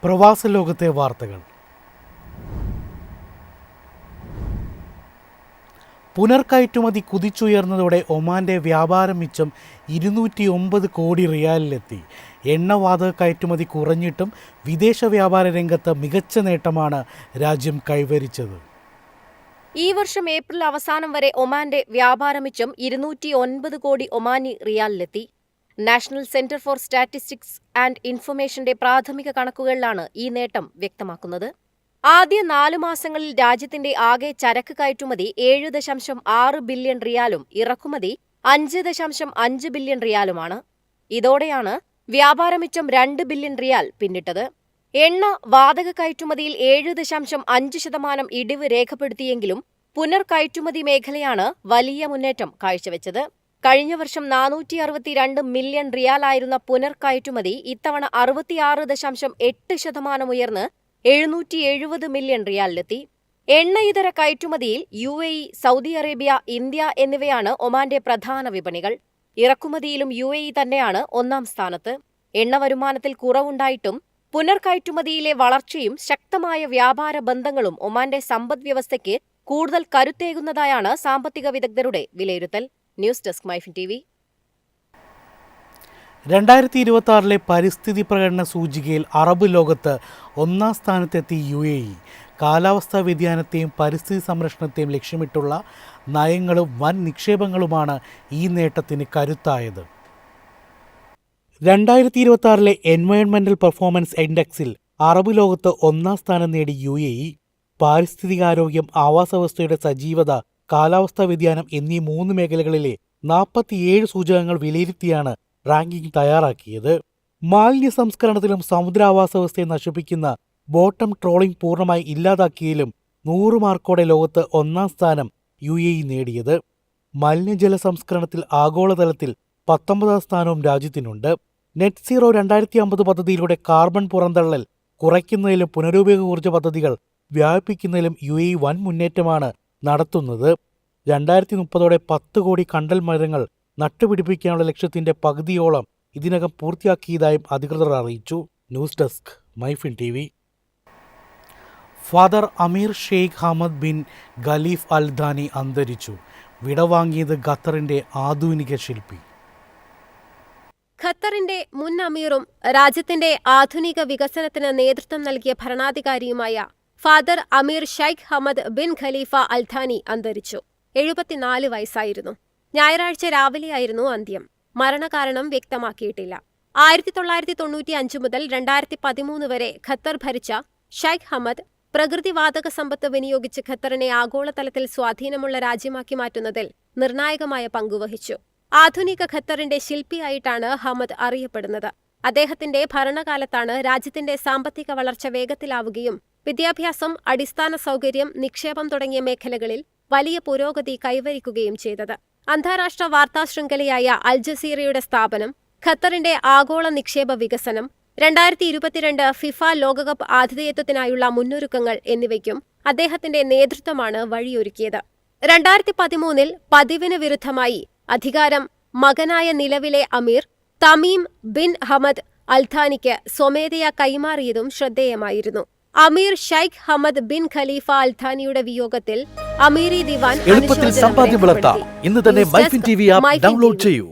പ്രവാസ ലോകത്തെ വാർത്തകൾ. പുനർകയറ്റുമതി കുതിച്ചുയർന്നതോടെ ഒമാന്റെ വ്യാപാരം മിച്ചം 209 കോടി റിയാലിലെത്തി. എണ്ണവാതക കയറ്റുമതി കുറഞ്ഞിട്ടും വിദേശ വ്യാപാര രംഗത്ത് മികച്ച നേട്ടമാണ് രാജ്യം കൈവരിച്ചത്. ഈ വർഷം ഏപ്രിൽ അവസാനം വരെ ഒമാന്റെ വ്യാപാര മിച്ചം 209 കോടി ഒമാനി റിയാലിലെത്തി. National centre for statistics and ഇൻഫർമേഷന്റെ പ്രാഥമിക കണക്കുകളിലാണ് ഈ നേട്ടം വ്യക്തമാക്കുന്നത്. ആദ്യ 4 മാസങ്ങളിൽ രാജ്യത്തിന്റെ ആകെ ചരക്ക് കയറ്റുമതി 7.6 ബില്യൺ റിയാലും ഇറക്കുമതി 5.5 ബില്യൺ റിയാലുമാണ്. ഇതോടെയാണ് വ്യാപാരമിച്ചം 2 ബില്യൺ റിയാൽ പിന്നിട്ടത്. എണ്ണ വാതക കയറ്റുമതിയിൽ 7.5% ഇടിവ് രേഖപ്പെടുത്തിയെങ്കിലും പുനർകയറ്റുമതി മേഖലയാണ് വലിയ മുന്നേറ്റം കാഴ്ചവെച്ചത്. കഴിഞ്ഞ വർഷം 462 മില്യൺ റിയാലായിരുന്ന പുനർകയറ്റുമതി ഇത്തവണ 66.8% ഉയർന്ന് 770 മില്യൺ റിയാലിലെത്തി. എണ്ണ ഇതര കയറ്റുമതിയിൽ UAE, സൗദി അറേബ്യ, ഇന്ത്യ എന്നിവയാണ് ഒമാന്റെ പ്രധാന വിപണികൾ. ഇറക്കുമതിയിലും UAE തന്നെയാണ് ഒന്നാം സ്ഥാനത്ത്. എണ്ണ വരുമാനത്തിൽ കുറവുണ്ടായിട്ടും പുനർകയറ്റുമതിയിലെ വളർച്ചയും ശക്തമായ വ്യാപാര ബന്ധങ്ങളും ഒമാന്റെ സമ്പദ്വ്യവസ്ഥയ്ക്ക് കൂടുതൽ കരുത്തേകുന്നതായാണ് സാമ്പത്തിക വിദഗ്ധരുടെ വിലയിരുത്തൽ. News desk MyFin TV. 2026 പരിസ്ഥിതി പ്രകടന സൂചികയിൽ അറബ് ലോകത്ത് ഒന്നാം സ്ഥാനത്തെത്തി UAE. കാലാവസ്ഥാ വ്യതിയാനത്തെയും പരിസ്ഥിതി സംരക്ഷണത്തെയും ലക്ഷ്യമിട്ടുള്ള നയങ്ങളും വൻ നിക്ഷേപങ്ങളുമാണ് ഈ നേട്ടത്തിന് കരുത്തായത്. 2026 എൻവയോൺമെന്റൽ പെർഫോമൻസ് ഇൻഡെക്സിൽ അറബ് ലോകത്ത് ഒന്നാം സ്ഥാനം നേടി UAE. പാരിസ്ഥിതികാരോഗ്യം, ആവാസവ്യവസ്ഥയുടെ സജീവത, കാലാവസ്ഥാ വ്യതിയാനം എന്നീ 3 മേഖലകളിലെ 47 സൂചകങ്ങൾ വിലയിരുത്തിയാണ് റാങ്കിംഗ് തയ്യാറാക്കിയത്. മാലിന്യ സംസ്കരണത്തിലും സമുദ്രാവാസ വ്യവസ്ഥയെ നശിപ്പിക്കുന്ന ബോട്ടം ട്രോളിംഗ് പൂർണ്ണമായി ഇല്ലാതാക്കിയതിലും 100 മാർക്കോടെ ലോകത്ത് ഒന്നാം സ്ഥാനം UAE നേടിയത്. മലിനജല സംസ്കരണത്തിൽ ആഗോളതലത്തിൽ 19ാം സ്ഥാനവും രാജ്യത്തിനുണ്ട്. നെറ്റ് സീറോ 2050 പദ്ധതിയിലൂടെ കാർബൺ പുറന്തള്ളൽ കുറയ്ക്കുന്നതിലും പുനരുപയോഗ ഊർജ്ജ പദ്ധതികൾ വ്യാപിപ്പിക്കുന്നതിലും UAE വൻ മുന്നേറ്റമാണ് നടത്തുന്നത്. 2030 10 കോടി കണ്ടൽ മരങ്ങൾ നട്ടുപിടിപ്പിക്കാനുള്ള ലക്ഷ്യത്തിന്റെ പകുതിയോളം ഇതിനകം പൂർത്തിയാക്കിയതായും അധികൃതർ അറിയിച്ചു. News desk MyFin TV. Father Amir Sheikh Hamad bin Khalifa Al Thani അന്തരിച്ചു. വിടവാങ്ങിയത് ഖത്തറിന്റെ ആധുനിക ശില്പി. ഖത്തറിന്റെ മുൻ അമീറും രാജ്യത്തിന്റെ ആധുനിക വികസനത്തിന് നേതൃത്വം നൽകിയ ഭരണാധികാരിയുമായ father Amir Sheikh Hamad bin Khalifa Al Thani അന്തരിച്ചു. 74 വയസ്സായിരുന്നു. ഞായറാഴ്ച രാവിലെയായിരുന്നു അന്ത്യം. മരണകാരണം വ്യക്തമാക്കിയിട്ടില്ല. 1995 മുതൽ 2013 വരെ ഖത്തർ ഭരിച്ച ഷെയ്ഖ് ഹമദ് പ്രകൃതിവാതക സമ്പത്ത് വിനിയോഗിച്ച് ഖത്തറിനെ ആഗോളതലത്തിൽ സ്വാധീനമുള്ള രാജ്യമാക്കി മാറ്റുന്നതിൽ നിർണായകമായ പങ്കുവഹിച്ചു. ആധുനിക ഖത്തറിന്റെ ശില്പിയായിട്ടാണ് ഹമദ് അറിയപ്പെടുന്നത്. അദ്ദേഹത്തിന്റെ ഭരണകാലത്താണ് രാജ്യത്തിന്റെ സാമ്പത്തിക വളർച്ച വേഗത്തിലാവുകയും വിദ്യാഭ്യാസം, അടിസ്ഥാന സൗകര്യം, നിക്ഷേപം തുടങ്ങിയ മേഖലകളിൽ വലിയ പുരോഗതി കൈവരിക്കുകയും ചെയ്തത്. അന്താരാഷ്ട്ര വാർത്താ ശൃംഖലയായ അൽ ജസീറയുടെ സ്ഥാപനം, ഖത്തറിന്റെ ആഗോള നിക്ഷേപ വികസനം, 2022 ഫിഫ ലോകകപ്പ് ആതിഥേയത്വത്തിനായുള്ള മുന്നൊരുക്കങ്ങൾ എന്നിവയ്ക്കും അദ്ദേഹത്തിന്റെ നേതൃത്വമാണ് വഴിയൊരുക്കിയത്. 2013 പതിവിന് വിരുദ്ധമായി അധികാരം മകനായ നിലവിലെ അമീർ തമീം ബിൻ ഹമദ് അൽ ഥാനിക്ക് സ്വമേധയാ കൈമാറിയതും ശ്രദ്ധേയമായിരുന്നു. അമീർ ഷെയ്ഖ് ഹമദ് ബിൻ ഖലീഫ അൽ ഥാനിയുടെ വിയോഗത്തിൽ അമീറി ദിവാൻ എളുപ്പത്തിൽ സമ്പാദ്യം വളർത്താം. ഇന്ന് തന്നെ മൈഫിൻ TV ആപ്പ് ഡൗൺലോഡ് ചെയ്യൂ.